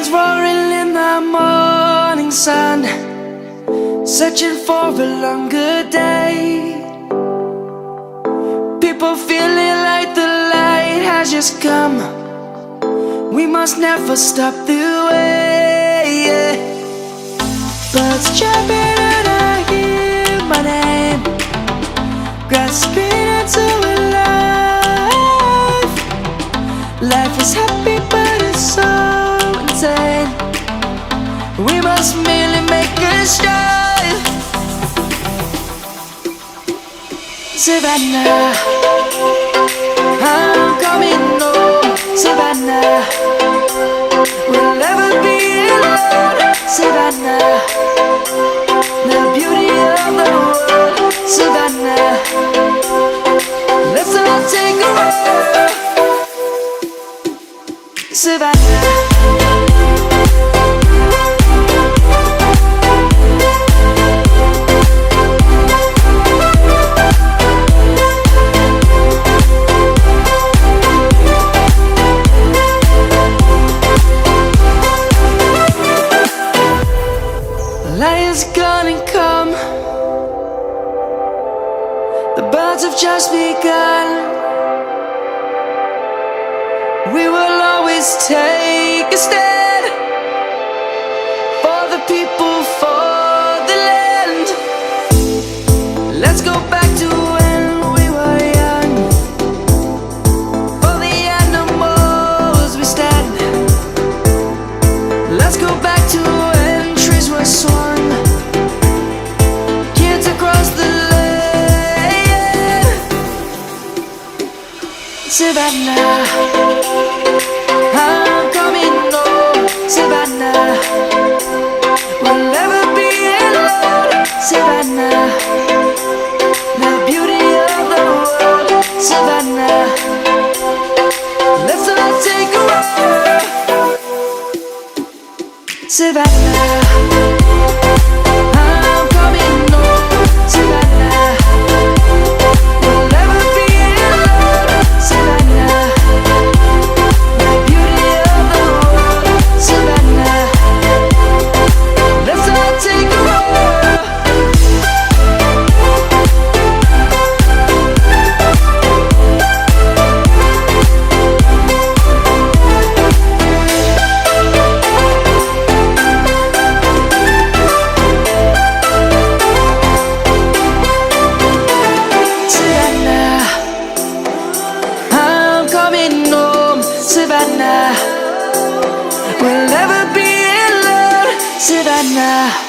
Lions roaring in the morning sun, searching for a longer day. People feeling like the light has just come. We must never stop the way. Birds chirping and I hear my name, grasping into a life. Life is happy but it's so insane. We must merely make a strive. Savannah, I'm coming home. Savannah, we'll never be alone. Savannah, the beauty of the world. Savannah, let's all take a walk. Savannah. Lion's gonna come. The birds have just begun. We will always take a stand for the people, for the land. Let's go back to when we were young. For the animals we stand. Let's go back to when trees were swung. Kids across the land. Savannah, I'm coming home. Savannah, we'll never be alone. Savannah, the beauty of the world. Savannah, let's all take a walk. Savannah, I'm coming home. Savannah, we'll never be alone. Savannah, the beauty of the world. Savannah, let's all take a walk. Savannah, I'm coming home. Savannah, we'll never be alone. Savannah.